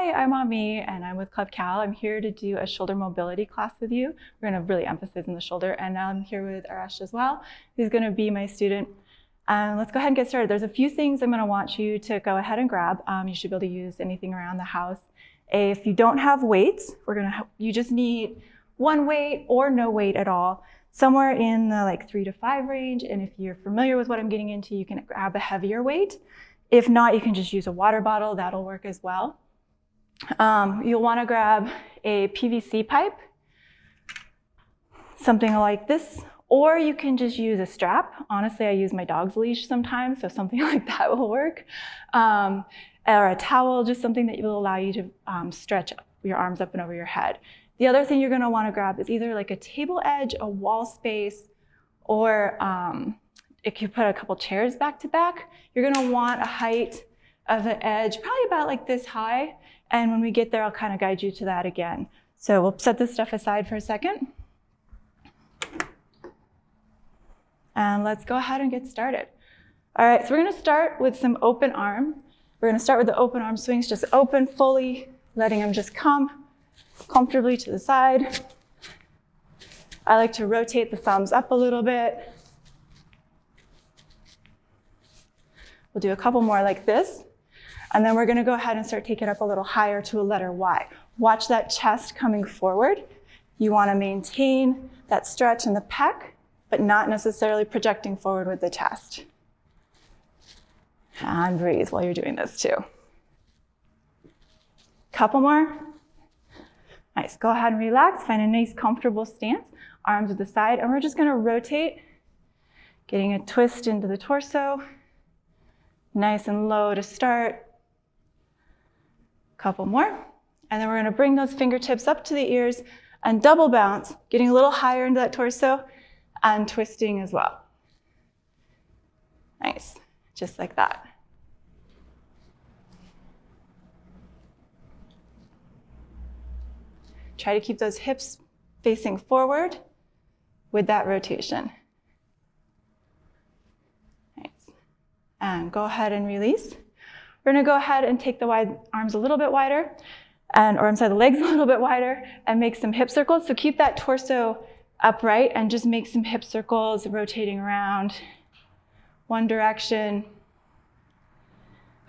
Hi, I'm Amie and I'm with Club Cal. I'm here to do a shoulder mobility class with you. We're going to really emphasize in the shoulder, and I'm here with Arash as well, who's going to be my student. Let's go ahead and get started. There's a few things I'm going to want you to go ahead and grab. You should be able to use anything around the house. If you don't have weights, you just need one weight or no weight at all, somewhere in the 3 to 5 range. And if you're familiar with what I'm getting into, you can grab a heavier weight. If not, you can just use a water bottle. That'll work as well. You'll want to grab a PVC pipe, something like this, or you can just use a strap. Honestly, I use my dog's leash sometimes, so something like that will work. Or a towel, just something that will allow you to stretch your arms up and over your head. The other thing you're going to want to grab is either like a table edge, a wall space, or if you put a couple chairs back to back, you're going to want a height of the edge, probably about like this high. And when we get there, I'll kind of guide you to that again. So we'll set this stuff aside for a second. And let's go ahead and get started. All right, so we're going to start with some open arm. We're going to start with the open arm swings, just open fully, letting them just come comfortably to the side. I like to rotate the thumbs up a little bit. We'll do a couple more like this. And then we're going to go ahead and start taking it up a little higher to a letter Y. Watch that chest coming forward. You want to maintain that stretch in the pec, but not necessarily projecting forward with the chest. And breathe while you're doing this too. Couple more. Nice. Go ahead and relax. Find a nice, comfortable stance. Arms to the side. And we're just going to rotate, getting a twist into the torso. Nice and low to start. Couple more. And then we're going to bring those fingertips up to the ears and double bounce, getting a little higher into that torso and twisting as well. Nice. Just like that. Try to keep those hips facing forward with that rotation. Nice. And go ahead and release. We're going to go ahead and take the wide arms a little bit wider, the legs a little bit wider, and make some hip circles. So keep that torso upright and just make some hip circles, rotating around one direction.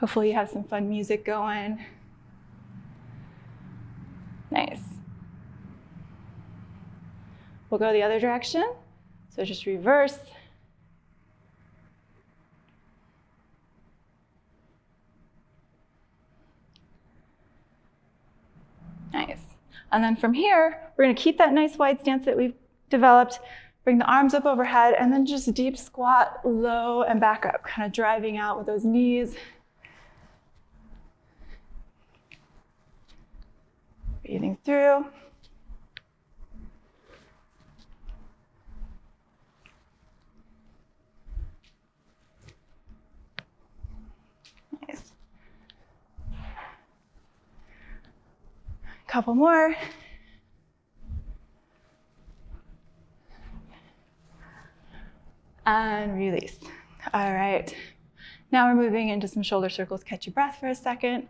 Hopefully you have some fun music going. Nice. We'll go the other direction. So just reverse. Nice. And then from here, we're going to keep that nice wide stance that we've developed, bring the arms up overhead, and then just deep squat, low, and back up, kind of driving out with those knees. Breathing through. Nice. Couple more. And release. All right. Now we're moving into some shoulder circles. Catch your breath for a second.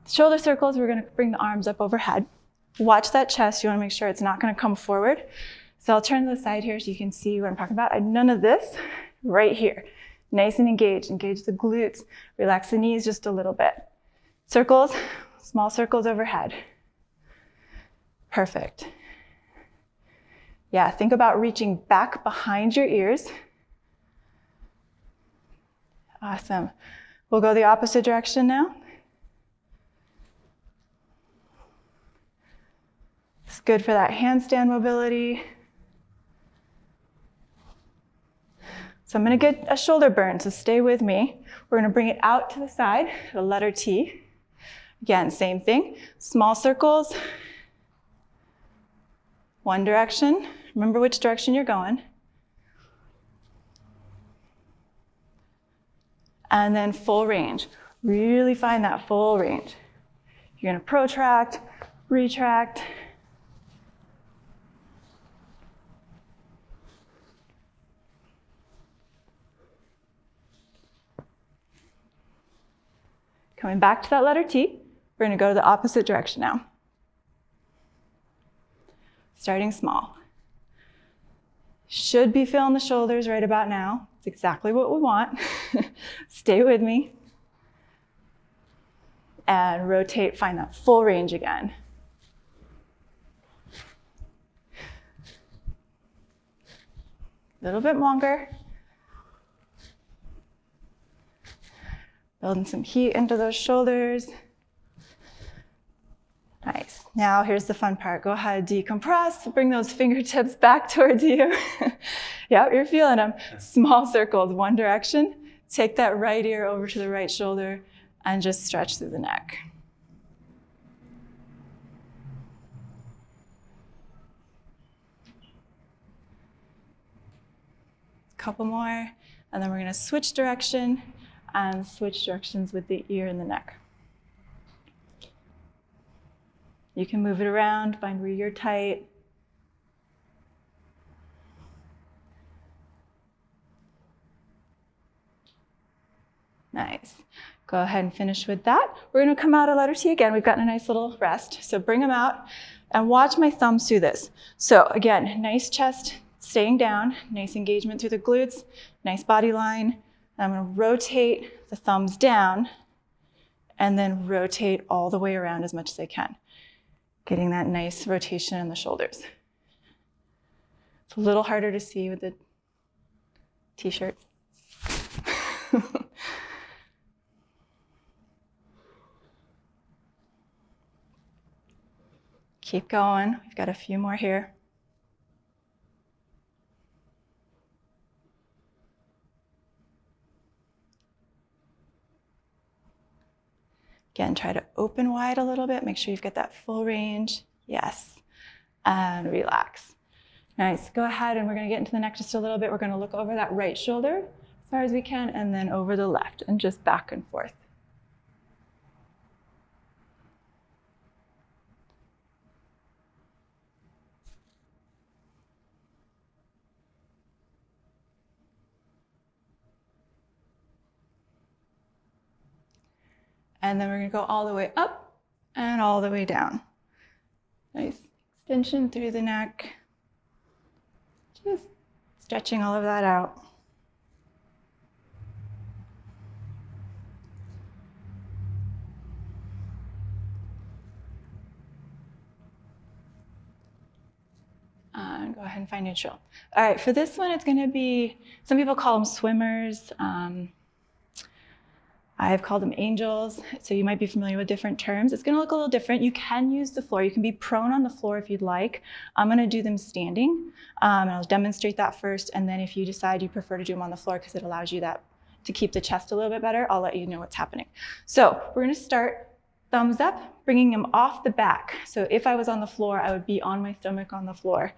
Shoulder circles, we're going to bring the arms up overhead. Watch that chest. You want to make sure it's not going to come forward. So I'll turn to the side here so you can see what I'm talking about. None of this right here. Nice and engaged. Engage the glutes. Relax the knees just a little bit. Circles, small circles overhead. Perfect. Yeah, think about reaching back behind your ears. Awesome. We'll go the opposite direction now. It's good for that handstand mobility. So I'm going to get a shoulder burn, so stay with me. We're going to bring it out to the side, the letter T. Again, same thing. Small circles. One direction. Remember which direction you're going. And then full range. Really find that full range. You're going to protract, retract. Coming back to that letter T, We're gonna go to the opposite direction now. Starting small. Should be feeling the shoulders right about now. It's exactly what we want. Stay with me. And rotate, find that full range again. A little bit longer. Building some heat into those shoulders. Nice. Now here's the fun part. Go ahead, decompress, bring those fingertips back towards you. Yep, you're feeling them. Small circles, one direction. Take that right ear over to the right shoulder and just stretch through the neck. Couple more, and then we're gonna switch direction and switch directions with the ear and the neck. You can move it around, find where you're tight. Nice. Go ahead and finish with that. We're gonna come out of letter T again. We've gotten a nice little rest. So bring them out and watch my thumbs through this. So again, nice chest staying down, nice engagement through the glutes, nice body line. I'm gonna rotate the thumbs down and then rotate all the way around as much as I can. Getting that nice rotation in the shoulders. It's a little harder to see with the t-shirt. Keep going, we've got a few more here. Again, try to open wide a little bit. Make sure you've got that full range. Yes. And relax. Nice. Go ahead and we're going to get into the neck just a little bit. We're going to look over that right shoulder as far as we can and then over the left and just back and forth. And then we're gonna go all the way up and all the way down. Nice extension through the neck. Just stretching all of that out. And go ahead and find neutral. All right, for this one, it's gonna be, some people call them swimmers. I've called them angels, so you might be familiar with different terms. It's gonna look a little different. You can use the floor. You can be prone on the floor if you'd like. I'm gonna do them standing, and I'll demonstrate that first, and then if you decide you prefer to do them on the floor because it allows you that to keep the chest a little bit better, I'll let you know what's happening. So we're gonna start thumbs up, bringing them off the back. So if I was on the floor, I would be on my stomach on the floor.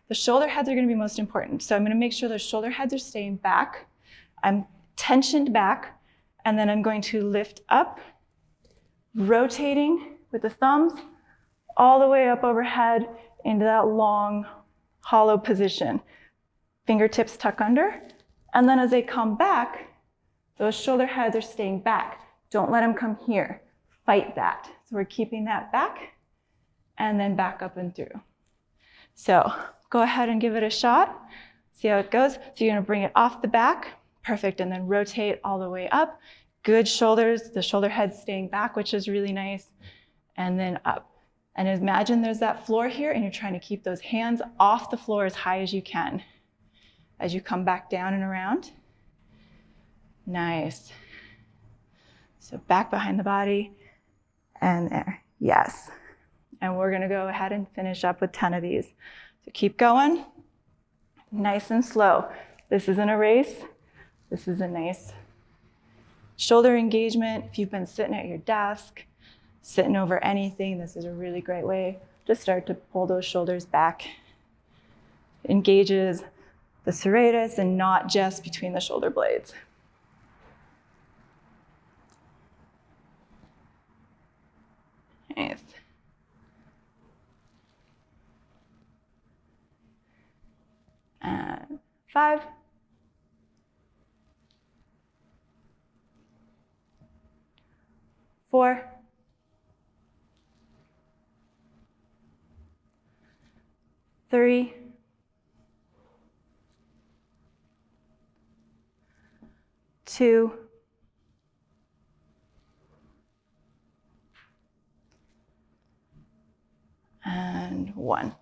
The shoulder heads are gonna be most important. So I'm gonna make sure the shoulder heads are staying back. I'm tensioned back. And then I'm going to lift up, rotating with the thumbs all the way up overhead into that long, hollow position. Fingertips tuck under. And then as they come back, those shoulder heads are staying back. Don't let them come here. Fight that. So we're keeping that back and then back up and through. So go ahead and give it a shot. See how it goes. So you're gonna bring it off the back. Perfect, and then rotate all the way up. Good shoulders, the shoulder head staying back, which is really nice, and then up. And imagine there's that floor here, and you're trying to keep those hands off the floor as high as you can as you come back down and around. Nice. So back behind the body, and there, yes. And we're gonna go ahead and finish up with 10 of these. So keep going, nice and slow. This isn't a race. This is a nice shoulder engagement. If you've been sitting at your desk, sitting over anything, this is a really great way to start to pull those shoulders back. It engages the serratus and not just between the shoulder blades. Nice. And 5. 4, 3, 2, and 1.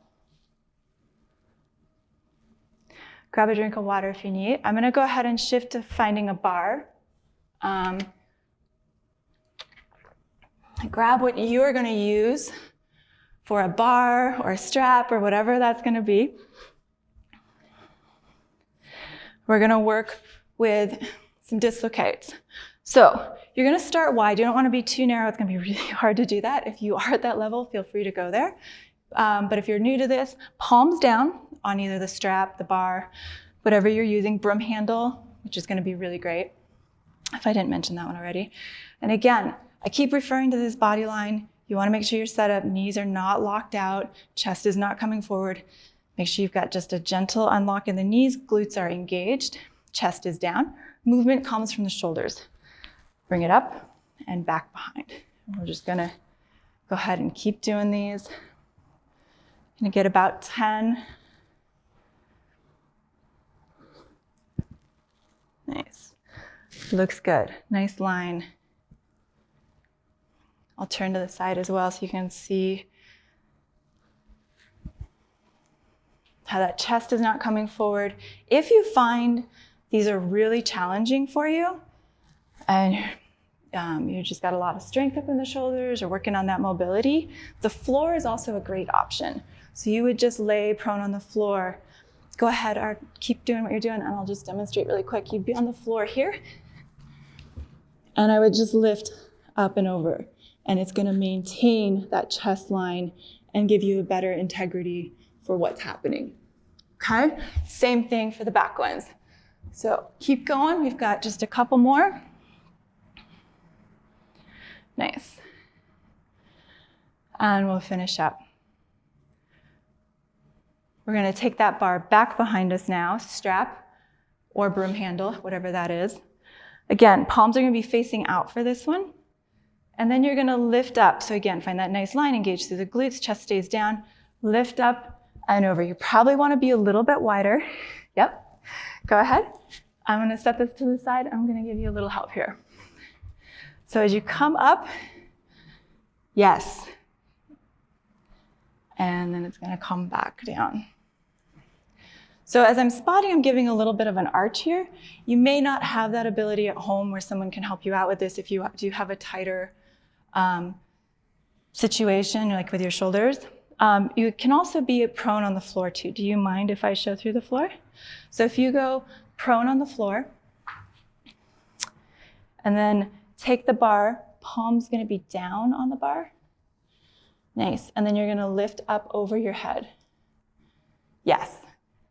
Grab a drink of water if you need. I'm going to go ahead and shift to finding a bar. Grab what you are going to use for a bar or a strap or whatever that's going to be. We're going to work with some dislocates. So you're going to start wide. You don't want to be too narrow. It's going to be really hard to do that. If you are at that level, feel free to go there. But if you're new to this, palms down on either the strap, the bar, whatever you're using, broom handle, which is going to be really great, if I didn't mention that one already. And again, I keep referring to this body line. You want to make sure you're set up, knees are not locked out, chest is not coming forward. Make sure you've got just a gentle unlock in the knees, glutes are engaged, chest is down. Movement comes from the shoulders. Bring it up and back behind. And we're just going to go ahead and keep doing these. Gonna get about 10. Nice. Looks good. Nice line. I'll turn to the side as well so you can see how that chest is not coming forward. If you find these are really challenging for you and you just got a lot of strength up in the shoulders or working on that mobility, the floor is also a great option. So you would just lay prone on the floor. Go ahead, or keep doing what you're doing, and I'll just demonstrate really quick. You'd be on the floor here, and I would just lift up and over, and it's gonna maintain that chest line and give you a better integrity for what's happening, okay? Same thing for the back ones. So keep going, we've got just a couple more. Nice. And we'll finish up. We're gonna take that bar back behind us now, strap or broom handle, whatever that is. Again, palms are gonna be facing out for this one. And then you're gonna lift up. So again, find that nice line, engage through the glutes, chest stays down, lift up and over. You probably wanna be a little bit wider. Yep, go ahead. I'm gonna set this to the side. I'm gonna give you a little help here. So as you come up, yes. And then it's gonna come back down. So as I'm spotting, I'm giving a little bit of an arch here. You may not have that ability at home where someone can help you out with this if you do have a tighter situation, like with your shoulders. You can also be prone on the floor too. Do you mind if I show through the floor? So if you go prone on the floor, and then take the bar, palm's gonna be down on the bar. Nice, and then you're gonna lift up over your head. Yes.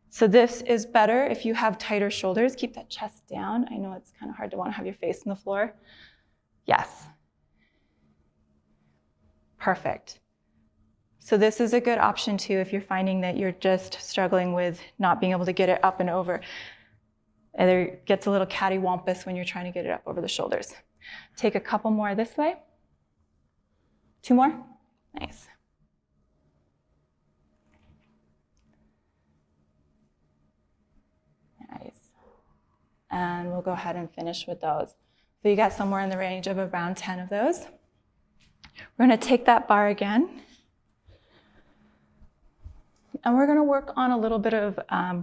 So this is better if you have tighter shoulders. Keep that chest down. I know it's kind of hard to want to have your face on the floor. Yes. Perfect. So this is a good option too if you're finding that you're just struggling with not being able to get it up and over. It gets a little cattywampus when you're trying to get it up over the shoulders. Take a couple more this way. 2 more. Nice. Nice. And we'll go ahead and finish with those. So you got somewhere in the range of around 10 of those. We're going to take that bar again. And we're going to work on a little bit of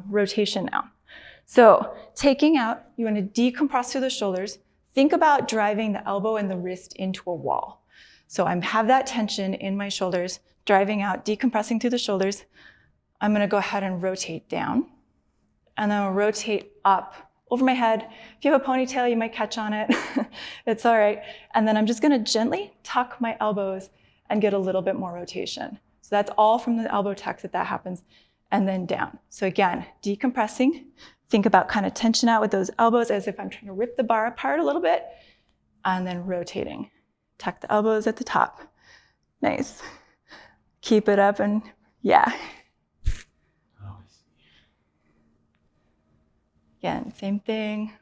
rotation now. So taking out, you want to decompress through the shoulders. Think about driving the elbow and the wrist into a wall. So I have that tension in my shoulders, driving out, decompressing through the shoulders. I'm going to go ahead and rotate down. And then I'll rotate up over my head. If you have a ponytail, you might catch on it. It's all right. And then I'm just going to gently tuck my elbows and get a little bit more rotation. So that's all from the elbow tuck that happens. And then down. So again, decompressing. Think about kind of tension out with those elbows as if I'm trying to rip the bar apart a little bit. And then rotating. Tuck the elbows at the top. Nice. Keep it up and yeah. Again, same thing.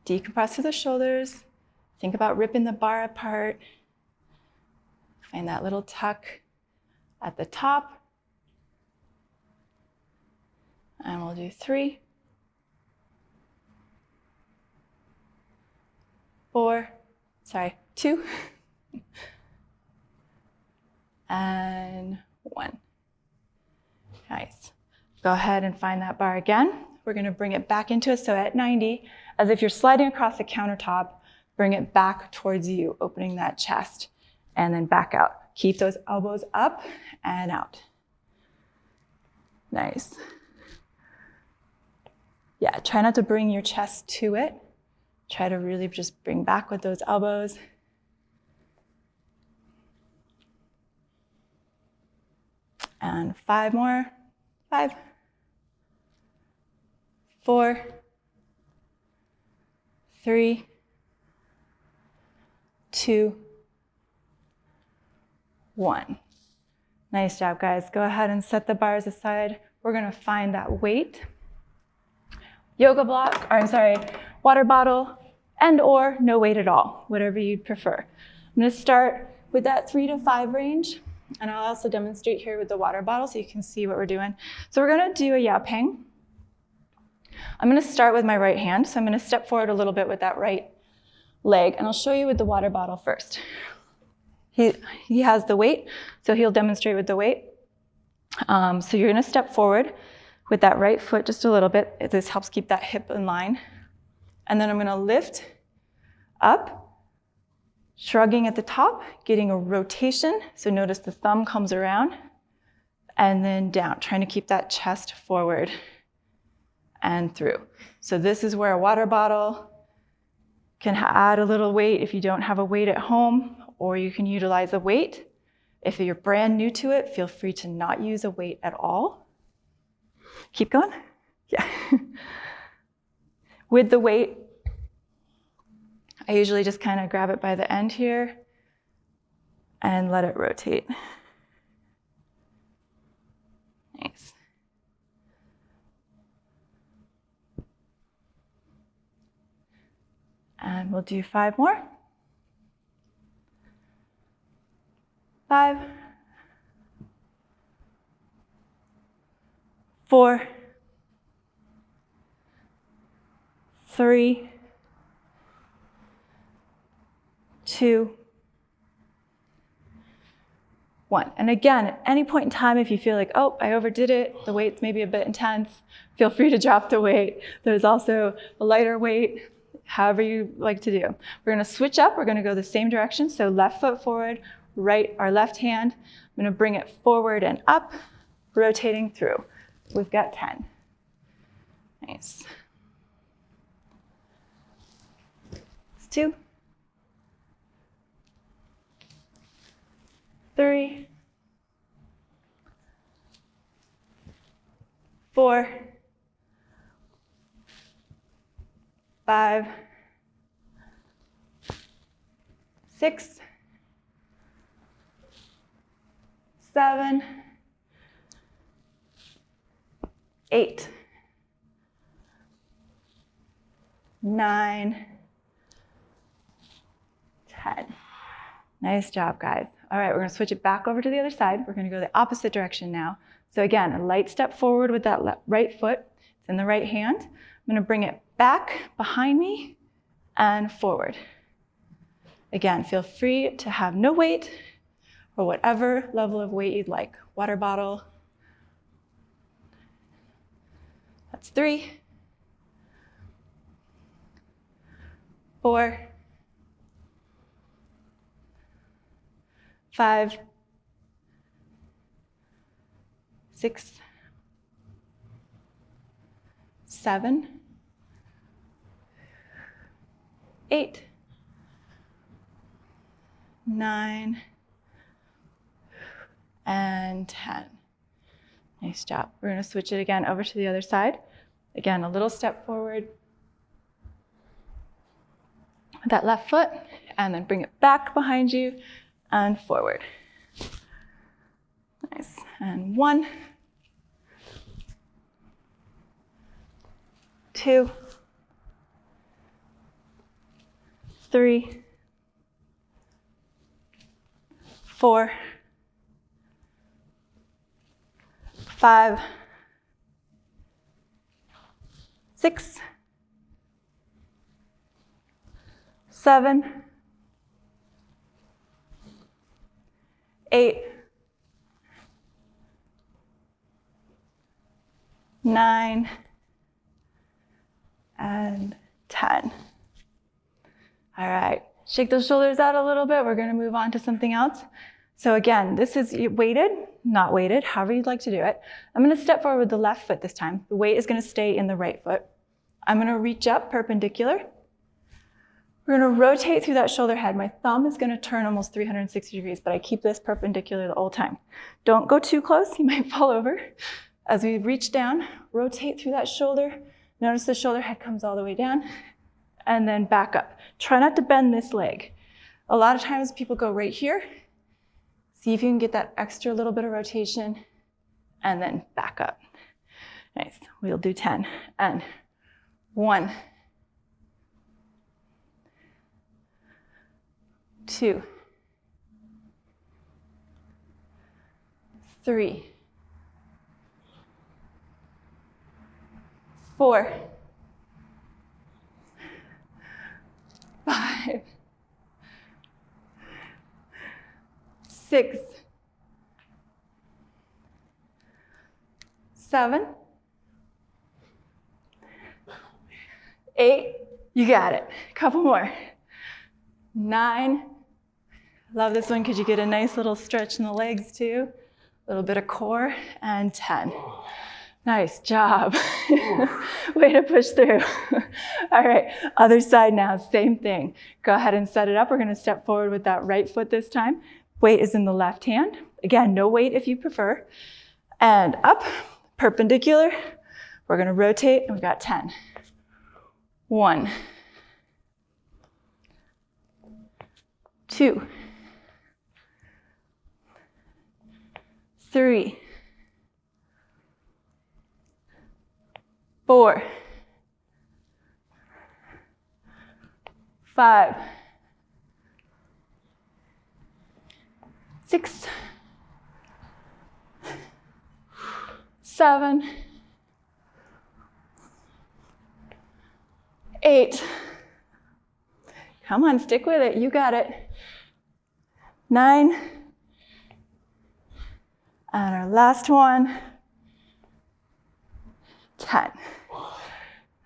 Decompress through the shoulders. Think about ripping the bar apart. Find that little tuck at the top. And we'll do 3, 2, and 1. Nice. Go ahead and find that bar again. We're going to bring it back into it. So at 90, as if you're sliding across the countertop, bring it back towards you, opening that chest, and then back out. Keep those elbows up and out. Nice. Yeah, try not to bring your chest to it. Try to really just bring back with those elbows. And 5 more. 5, 4, 3, 2, 1. Nice job, guys. Go ahead and set the bars aside. We're gonna find that weight. Yoga block, or I'm sorry, water bottle, and or no weight at all, whatever you'd prefer. I'm gonna start with that 3 to 5 range, and I'll also demonstrate here with the water bottle so you can see what we're doing. So we're gonna do a yapang. I'm gonna start with my right hand, so I'm gonna step forward a little bit with that right leg, and I'll show you with the water bottle first. He has the weight, so he'll demonstrate with the weight. So you're gonna step forward with that right foot just a little bit. This helps keep that hip in line. And then I'm gonna lift up, shrugging at the top, getting a rotation. So notice the thumb comes around, and then down, trying to keep that chest forward and through. So this is where a water bottle can add a little weight if you don't have a weight at home, or you can utilize a weight. If you're brand new to it, feel free to not use a weight at all. Keep going. Yeah. With the weight, I usually just kind of grab it by the end here and let it rotate. Nice. And we'll do 5 more. 5, 4, 3, 2, 1. And again, at any point in time, if you feel like, oh, I overdid it, the weight's maybe a bit intense, feel free to drop the weight. There's also a lighter weight, however you like to do. We're gonna switch up, we're gonna go the same direction. So left foot forward, our left hand. I'm gonna bring it forward and up, rotating through. We've got 10. Nice. 2, 3, 4, 5, 6, 7, 8, 9, 10. Nice job, guys. All right, we're gonna switch it back over to the other side. We're gonna go the opposite direction now. So again, a light step forward with that right foot. It's in the right hand. I'm gonna bring it back behind me and forward. Again, feel free to have no weight or whatever level of weight you'd like. Water bottle. That's 3, 4, 5, 6, 7, 8, 9, and 10. Nice job. We're going to switch it again over to the other side. Again, a little step forward with that left foot, and then bring it back behind you and forward. Nice. And 1, 2, 3, 4, 5, 6, 7, 8, 9, and 10. All right, shake those shoulders out a little bit. We're gonna move on to something else. So again, this is weighted, not weighted, however you'd like to do it. I'm gonna step forward with the left foot this time. The weight is gonna stay in the right foot. I'm gonna reach up perpendicular. We're gonna rotate through that shoulder head. My thumb is gonna turn almost 360 degrees, but I keep this perpendicular the whole time. Don't go too close, you might fall over. As we reach down, rotate through that shoulder. Notice the shoulder head comes all the way down, and then back up. Try not to bend this leg. A lot of times people go right here. See if you can get that extra little bit of rotation, and then back up. Nice, we'll do 10. And 1, 2, 3, 4, 5, 6, 7, 8, you got it. A couple more. 9, love this one because you get a nice little stretch in the legs too. A little bit of core, and 10. Nice job. Way to push through. All right, other side now, same thing. Go ahead and set it up. We're gonna step forward with that right foot this time. Weight is in the left hand. Again, no weight if you prefer. And up, perpendicular. We're gonna rotate, and we've got 10. 1, 2, 3, 4, 5, 6, 7, 8. Come on, stick with it. You got it. 9. And our last one. 10.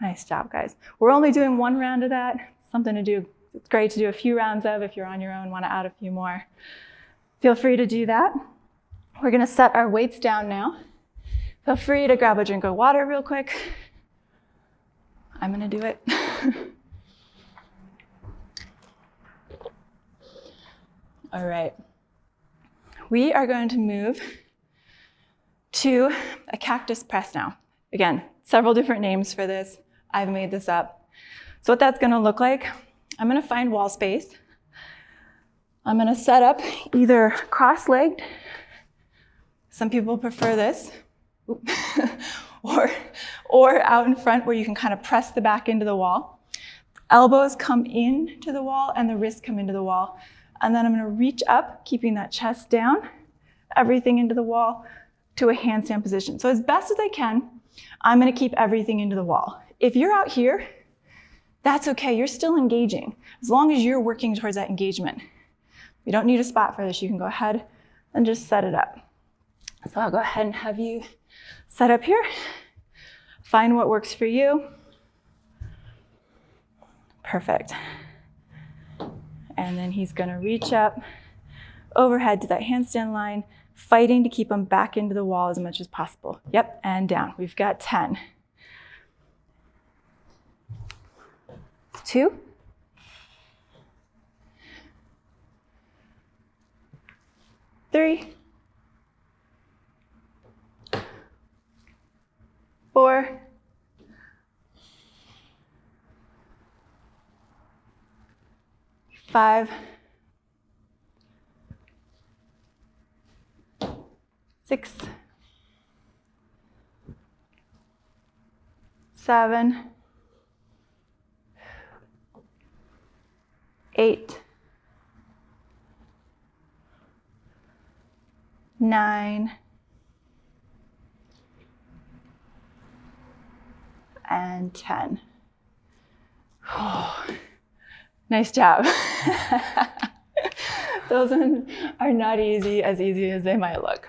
Nice job, guys. We're only doing one round of that. Something to do. It's great to do a few rounds of if you're on your own, want to add a few more. Feel free to do that. We're going to set our weights down now. Feel free to grab a drink of water real quick. I'm going to do it. All right. We are going to move to a cactus press now. Again, several different names for this. I've made this up. So what that's going to look like, I'm going to find wall space. I'm going to set up either cross-legged. Some people prefer this. or out in front where you can kind of press the back into the wall. Elbows come into the wall and the wrists come into the wall. And then I'm going to reach up, keeping that chest down, everything into the wall to a handstand position. So as best as I can, I'm going to keep everything into the wall. If you're out here, that's okay. You're still engaging as long as you're working towards that engagement. You don't need a spot for this. You can go ahead and just set it up. So I'll go ahead and have you set up here. Find what works for you. Perfect. And then he's going to reach up overhead to that handstand line, fighting to keep him back into the wall as much as possible. Yep, and down. We've got 10. 2. 3. 4. 5. 6. 7. 8, 9, and 10. Oh, nice job. Those ones are not as easy as they might look.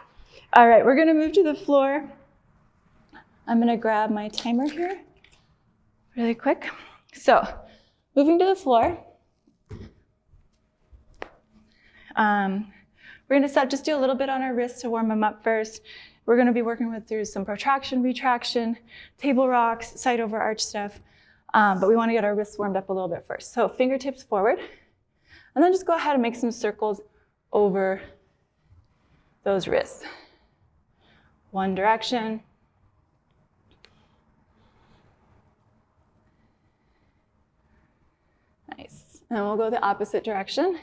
All right, we're gonna move to the floor. I'm gonna grab my timer here really quick. So, moving to the floor. We're gonna just do a little bit on our wrists to warm them up first. We're gonna be working through some protraction, retraction, table rocks, side over arch stuff, but we wanna get our wrists warmed up a little bit first. So fingertips forward, and then just go ahead and make some circles over those wrists. One direction. Nice. And we'll go the opposite direction.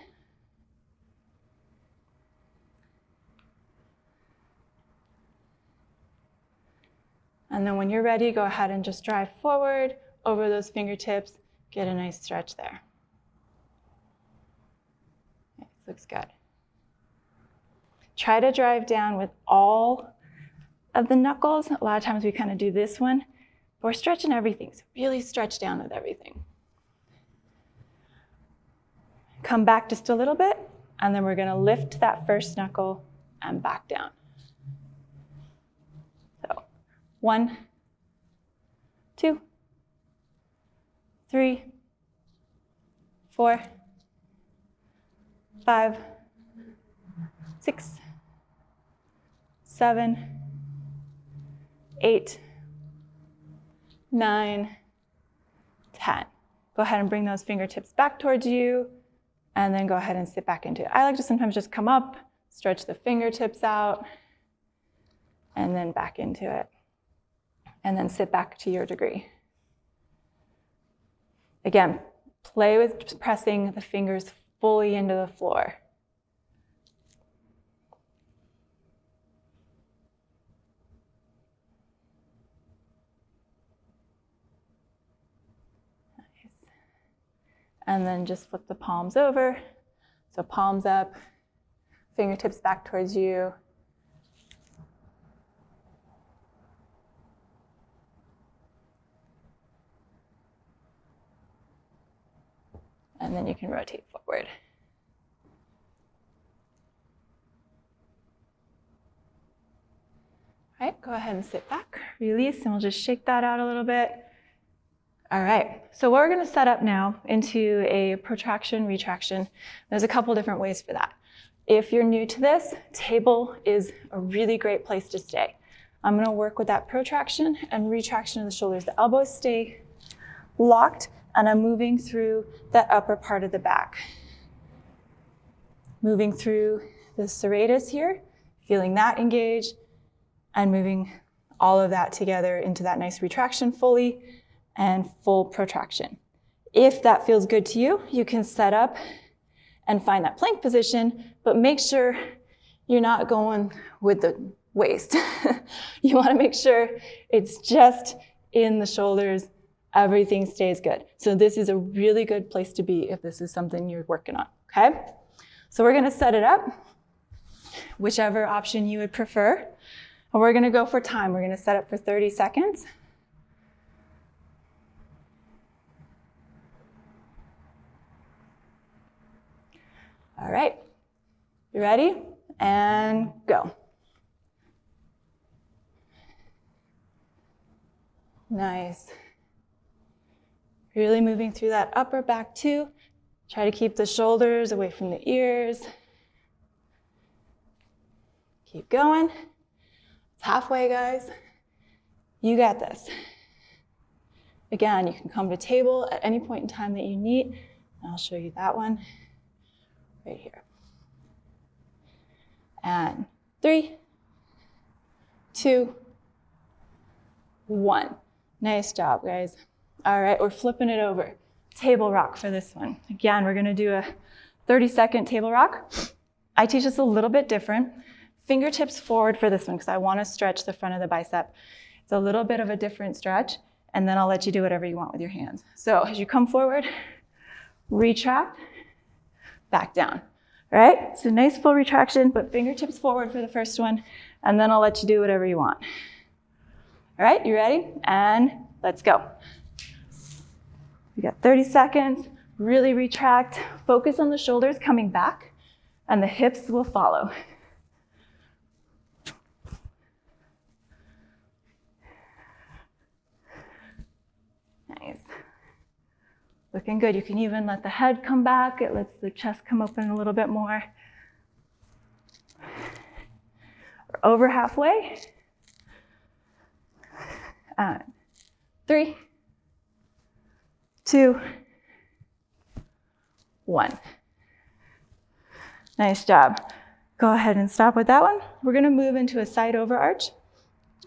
And then when you're ready, go ahead and just drive forward over those fingertips. Get a nice stretch there. Nice, looks good. Try to drive down with all of the knuckles. A lot of times we kind of do this one, but we're stretching everything. So really stretch down with everything. Come back just a little bit, and then we're gonna lift that first knuckle and back down. So 1, 2, 3, 4, 5, 6, 7, 8, 9, 10. Go ahead and bring those fingertips back towards you, and then go ahead and sit back into it. I like to sometimes just come up, stretch the fingertips out, and then back into it. And then sit back to your degree. Again, play with pressing the fingers fully into the floor. Nice. And then just flip the palms over. So palms up, fingertips back towards you. And then you can rotate forward. All right, go ahead and sit back, release, and we'll just shake that out a little bit. All right, so we're gonna set up now into a protraction, retraction. There's a couple different ways for that. If you're new to this, table is a really great place to stay. I'm gonna work with that protraction and retraction of the shoulders. The elbows stay locked, and I'm moving through that upper part of the back. Moving through the serratus here, feeling that engage, and moving all of that together into that nice retraction fully and full protraction. If that feels good to you, you can set up and find that plank position, but make sure you're not going with the waist. You wanna make sure it's just in the shoulders. Everything stays good. So this is a really good place to be if this is something you're working on, okay? So we're gonna set it up, whichever option you would prefer. And we're gonna go for time. We're gonna set up for 30 seconds. All right, you ready? And go. Nice. Really moving through that upper back too. Try to keep the shoulders away from the ears. Keep going. It's halfway, guys. You got this. Again, you can come to table at any point in time that you need. I'll show you that one right here. And 3, 2, 1. Nice job, guys. All right, we're flipping it over. Table rock for this one. Again, we're gonna do a 30-second table rock. I teach this a little bit different. Fingertips forward for this one because I wanna stretch the front of the bicep. It's a little bit of a different stretch, and then I'll let you do whatever you want with your hands. So as you come forward, retract, back down. All right, so nice full retraction, but fingertips forward for the first one, and then I'll let you do whatever you want. All right, you ready? And let's go. We got 30 seconds, really retract, focus on the shoulders coming back, and the hips will follow. Nice. Looking good. You can even let the head come back. It lets the chest come open a little bit more. We're over halfway. 3, 2, 1. Nice job. Go ahead and stop with that one. We're going to move into a side overarch.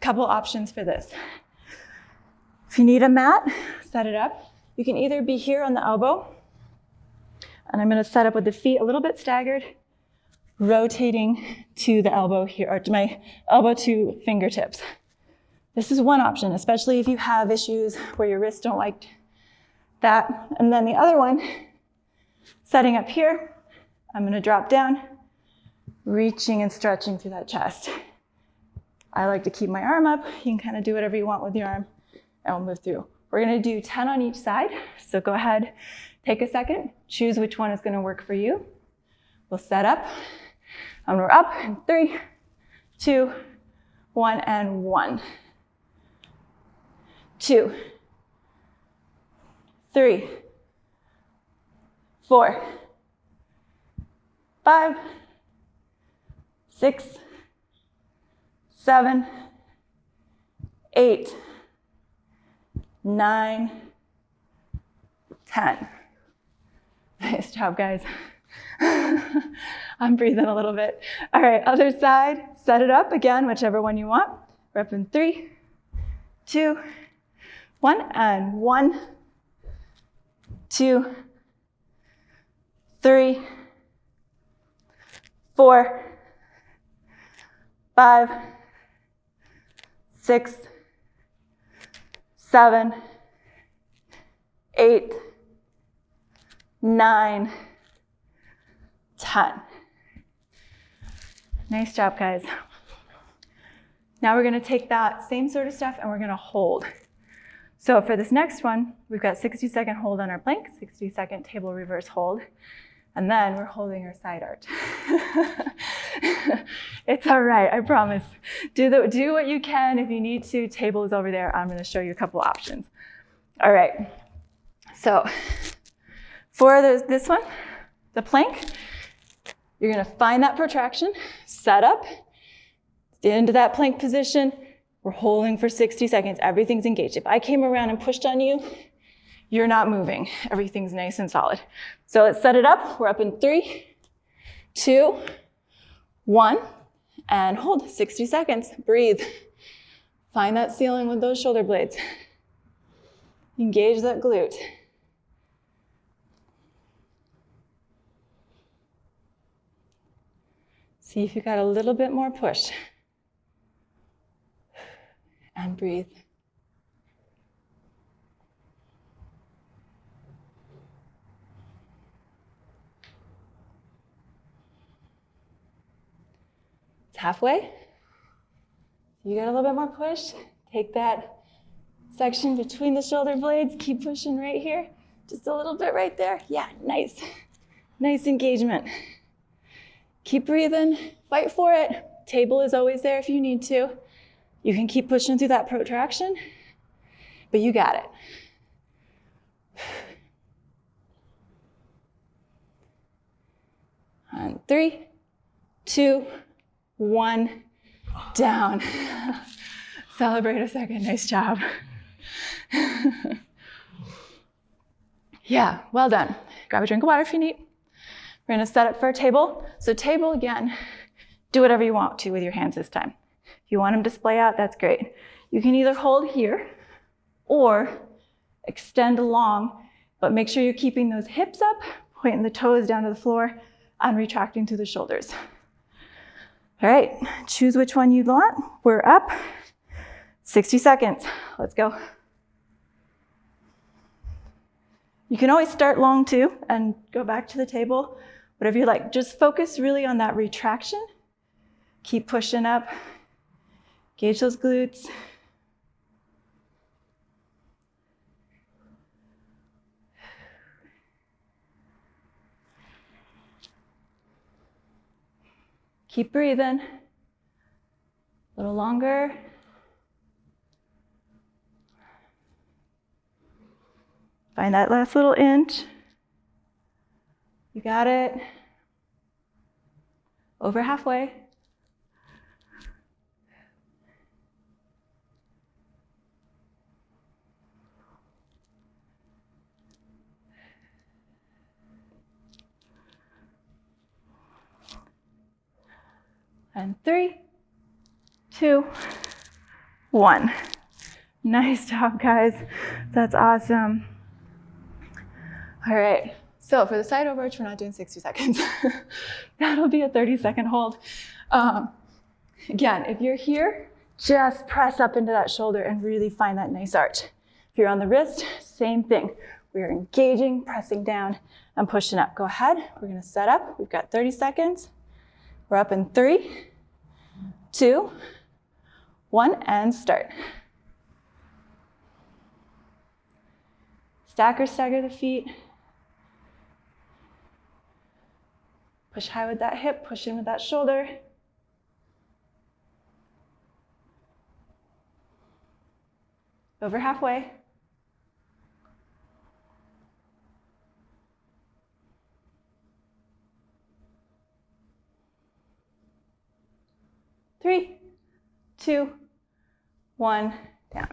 Couple options for this. If you need a mat, set it up. You can either be here on the elbow, and I'm going to set up with the feet a little bit staggered, rotating to the elbow here, or to my elbow to fingertips. This is one option, especially if you have issues where your wrists don't like that. And then the other one, setting up here, I'm going to drop down, reaching and stretching through that chest. I like to keep my arm up. You can kind of do whatever you want with your arm, and we'll move through. We're going to do 10 on each side. So go ahead, take a second, choose which one is going to work for you. We'll set up, and we're up in 3, 2, 1, and 1. 2, 3, 4, 5, 6, 7, 8, 9, 10. Nice job, guys. I'm breathing a little bit. All right, other side, set it up again, whichever one you want. We're up in 3, 2, 1, and 1, 2, 3, 4, 5, 6, 7, 8, 9, 10. Nice job, guys. Now we're going to take that same sort of stuff and we're going to hold. So for this next one, we've got 60-second hold on our plank, 60-second table reverse hold, and then we're holding our side arch. It's all right, I promise. Do what you can. If you need to, table is over there. I'm going to show you a couple options. All right, so for this one, the plank, you're going to find that protraction, set up, into that plank position. We're holding for 60 seconds. Everything's engaged. If I came around and pushed on you, you're not moving. Everything's nice and solid. So let's set it up. We're up in 3, 2, 1, and hold 60 seconds. Breathe. Find that ceiling with those shoulder blades. Engage that glute. See if you got a little bit more push. And breathe. It's halfway. You got a little bit more push. Take that section between the shoulder blades. Keep pushing right here. Just a little bit right there. Yeah, nice. Nice engagement. Keep breathing. Fight for it. Table is always there if you need to. You can keep pushing through that protraction, but you got it. And 3, 2, 1, down. Celebrate a second, nice job. Yeah, well done. Grab a drink of water if you need. We're gonna set up for a table. So table, again, do whatever you want to with your hands this time. If you want them to splay out, that's great. You can either hold here or extend along, but make sure you're keeping those hips up, pointing the toes down to the floor, and retracting through the shoulders. All right, choose which one you want. We're up. 60 seconds. Let's go. You can always start long too and go back to the table, whatever you like. Just focus really on that retraction. Keep pushing up. Gauge those glutes. Keep breathing. A little longer. Find that last little inch. You got it. Over halfway. And 3, 2, 1. Nice job, guys. That's awesome. All right, so for the side overarch, we're not doing 60 seconds. That'll be a 30-second hold. Again, if you're here, just press up into that shoulder and really find that nice arch. If you're on the wrist, same thing. We're engaging, pressing down, and pushing up. Go ahead, we're gonna set up. We've got 30 seconds. We're up in 3, 2, 1, and start. Stack or stagger the feet. Push high with that hip, push in with that shoulder. Over halfway. Three, 2, 1, down.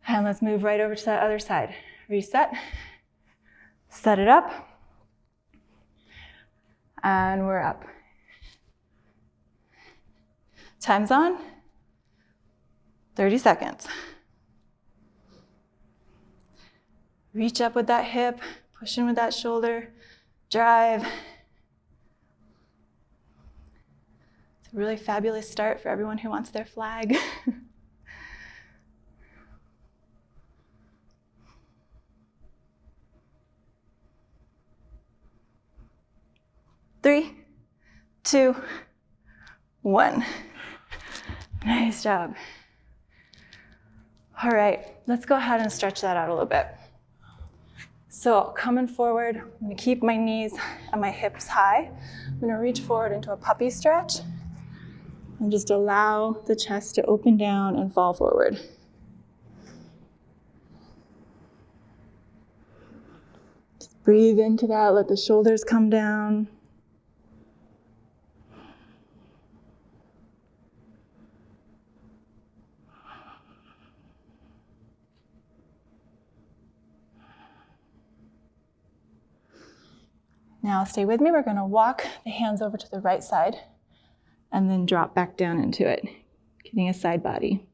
And let's move right over to that other side. Reset, set it up, and we're up. Time's on, 30 seconds. Reach up with that hip, push in with that shoulder, drive. It's a really fabulous start for everyone who wants their flag. 3, 2, 1. Nice job. All right, let's go ahead and stretch that out a little bit. So coming forward, I'm gonna keep my knees and my hips high. I'm gonna reach forward into a puppy stretch and just allow the chest to open down and fall forward. Just breathe into that, let the shoulders come down. Now stay with me, we're gonna walk the hands over to the right side and then drop back down into it, getting a side body.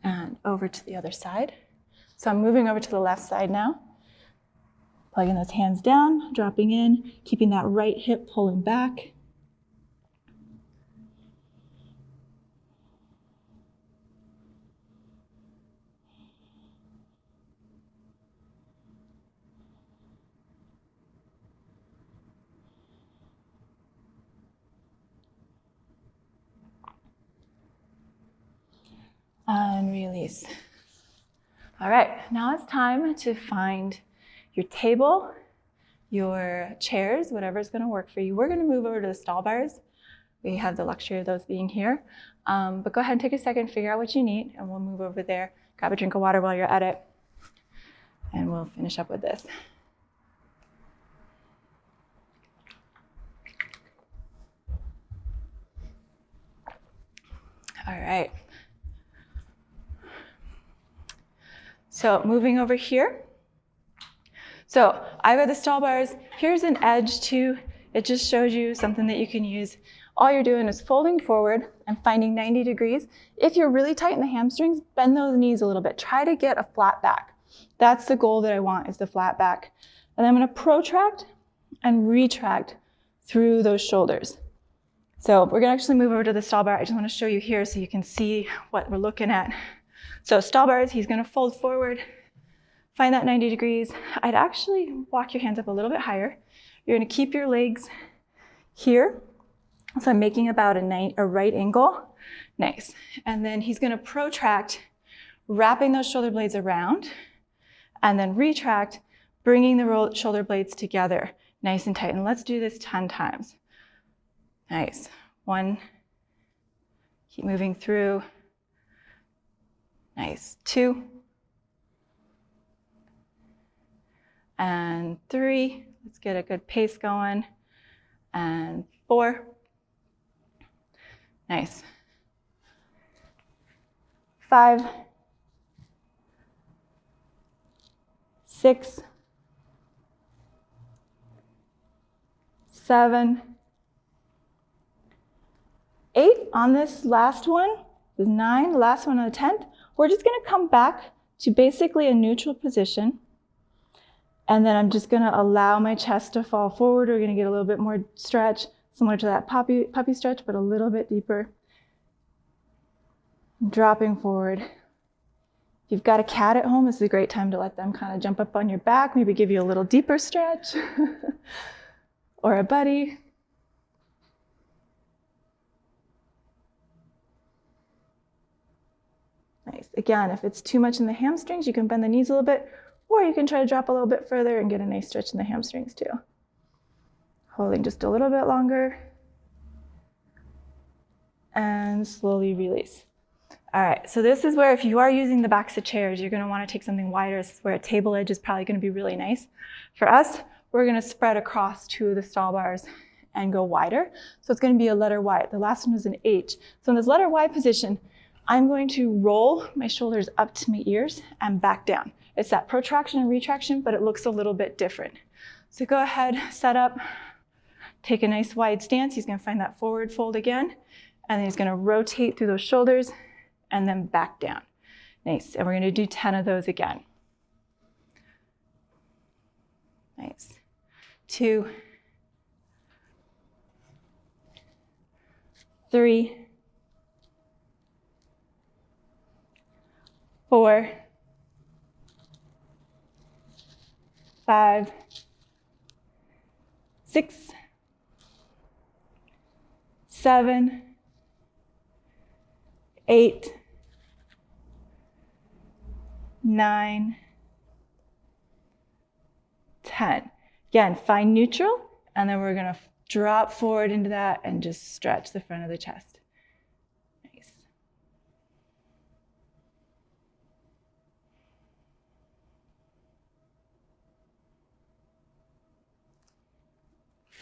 And over to the other side. So I'm moving over to the left side now. Plugging those hands down, dropping in, keeping that right hip pulling back. And release. All right, now it's time to find your table, your chairs, whatever's gonna work for you. We're gonna move over to the stall bars. We have the luxury of those being here. But go ahead and take a second, figure out what you need, and we'll move over there. Grab a drink of water while you're at it, and we'll finish up with this. All right. So moving over here. So I've got the stall bars. Here's an edge too. It just shows you something that you can use. All you're doing is folding forward and finding 90 degrees. If you're really tight in the hamstrings, bend those knees a little bit. Try to get a flat back. That's the goal that I want, is the flat back. And I'm gonna protract and retract through those shoulders. So we're gonna actually move over to the stall bar. I just wanna show you here so you can see what we're looking at. So stall bars, he's gonna fold forward, find that 90 degrees. I'd actually walk your hands up a little bit higher. You're gonna keep your legs here. So I'm making about a right angle. Nice. And then he's gonna protract, wrapping those shoulder blades around, and then retract, bringing the shoulder blades together, nice and tight. And let's do this 10 times. Nice. 1, keep moving through. Nice. 2, and 3. Let's get a good pace going. And 4. Nice. 5, 6, 7, 8. On this last one is 9, the last one on the 10th. We're just gonna come back to basically a neutral position. And then I'm just gonna allow my chest to fall forward. We're gonna get a little bit more stretch, similar to that puppy stretch, but a little bit deeper. Dropping forward. If you've got a cat at home, this is a great time to let them kind of jump up on your back, maybe give you a little deeper stretch, or a buddy. Nice. Again, if it's too much in the hamstrings, you can bend the knees a little bit, or you can try to drop a little bit further and get a nice stretch in the hamstrings too. Holding just a little bit longer. And slowly release. All right, so this is where if you are using the backs of chairs, you're gonna wanna take something wider. This is where a table edge is probably gonna be really nice. For us, we're gonna spread across 2 of the stall bars and go wider. So it's gonna be a letter Y. The last one was an H. So in this letter Y position, I'm going to roll my shoulders up to my ears and back down. It's that protraction and retraction, but it looks a little bit different. So go ahead, set up, take a nice wide stance. He's gonna find that forward fold again, and then he's gonna rotate through those shoulders and then back down. Nice, and we're gonna do 10 of those again. Nice. 2, 3, 4, 5, 6, 7, 8, 9, 10. Again, find neutral, and then we're gonna drop forward into that and just stretch the front of the chest. Nice.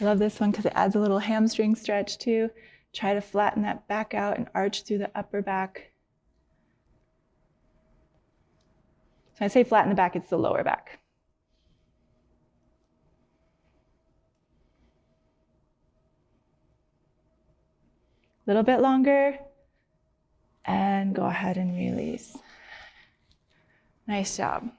I love this one because it adds a little hamstring stretch too. Try to flatten that back out and arch through the upper back. So when I say flatten the back, it's the lower back. A little bit longer, and go ahead and release. Nice job.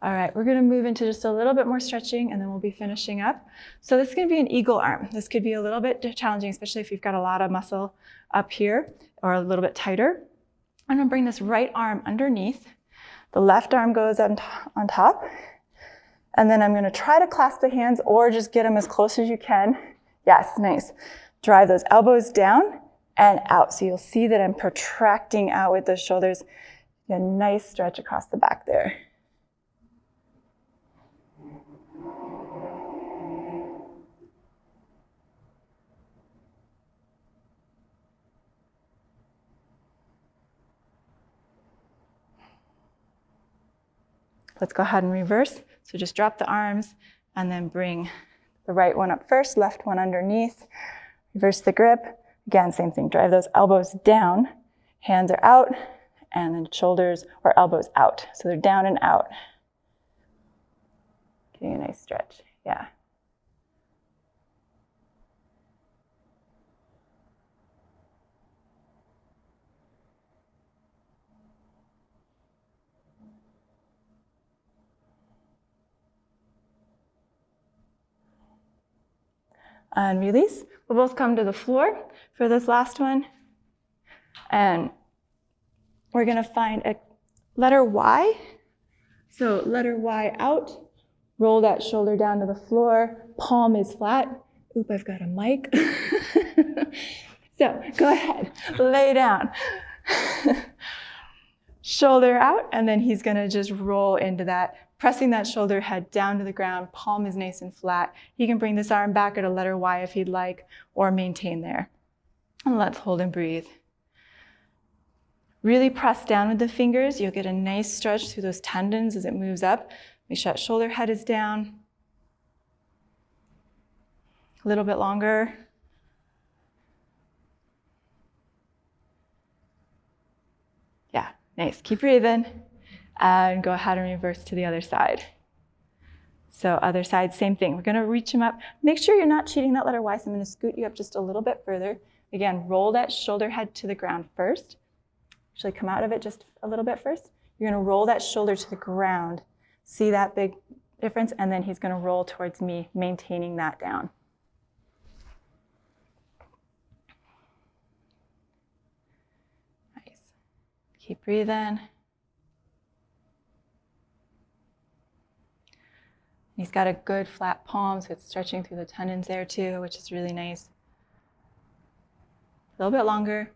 All right, we're gonna move into just a little bit more stretching, and then we'll be finishing up. So this is gonna be an eagle arm. This could be a little bit challenging, especially if you've got a lot of muscle up here or a little bit tighter. I'm gonna bring this right arm underneath. The left arm goes on top. And then I'm gonna try to clasp the hands or just get them as close as you can. Yes, nice. Drive those elbows down and out. So you'll see that I'm protracting out with those shoulders. A nice stretch across the back there. Let's go ahead and reverse. So just drop the arms and then bring the right one up first, left one underneath. Reverse the grip. Again, same thing, drive those elbows down. Hands are out, and then shoulders or elbows out. So they're down and out. Getting a nice stretch, yeah. and release. We'll both come to the floor for this last one. And we're gonna find a letter Y. So letter Y out, roll that shoulder down to the floor, palm is flat. Oop, I've got a mic. So go ahead, lay down. Shoulder out, and then he's gonna just roll into that, pressing that shoulder head down to the ground, palm is nice and flat. He can bring this arm back at a letter Y if he'd like, or maintain there. And let's hold and breathe. Really press down with the fingers. You'll get a nice stretch through those tendons as it moves up. Make sure that shoulder head is down. A little bit longer. Yeah, nice. Keep breathing. And go ahead and reverse to the other side. So other side, same thing. We're gonna reach him up. Make sure you're not cheating that letter Y, so I'm gonna scoot you up just a little bit further. Again, roll that shoulder head to the ground first. Actually come out of it just a little bit first. You're gonna roll that shoulder to the ground. See that big difference? And then he's gonna roll towards me, maintaining that down. Nice. Keep breathing. He's got a good flat palm, so it's stretching through the tendons there too, which is really nice. A little bit longer.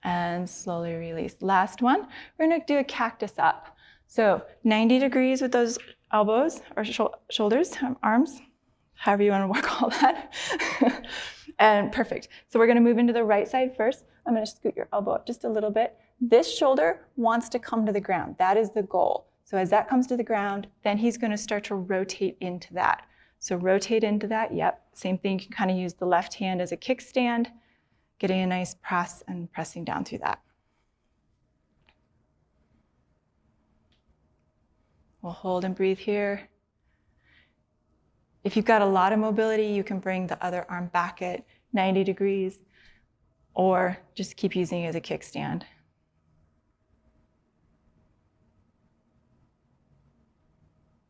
And slowly release. Last one, we're gonna do a cactus up. So 90 degrees with those elbows or shoulders, arms, however you wanna call that. And perfect. So we're gonna move into the right side first. I'm gonna scoot your elbow up just a little bit. This shoulder wants to come to the ground. That is the goal. So as that comes to the ground, then he's gonna start to rotate into that. So rotate into that, yep. Same thing, you can kind of use the left hand as a kickstand, getting a nice press and pressing down through that. We'll hold and breathe here. If you've got a lot of mobility, you can bring the other arm back at 90 degrees or just keep using it as a kickstand.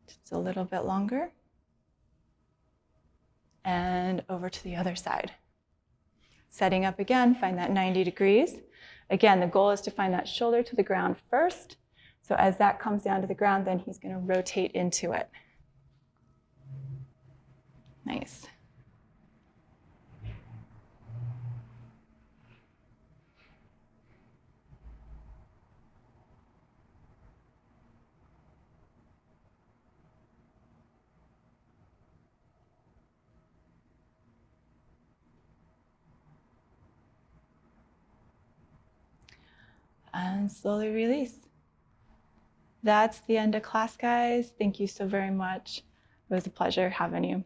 Just a little bit longer. And over to the other side. Setting up again, find that 90 degrees. Again, the goal is to find that shoulder to the ground first. So as that comes down to the ground, then he's going to rotate into it. Nice. And slowly release. That's the end of class, guys. Thank you so very much. It was a pleasure having you.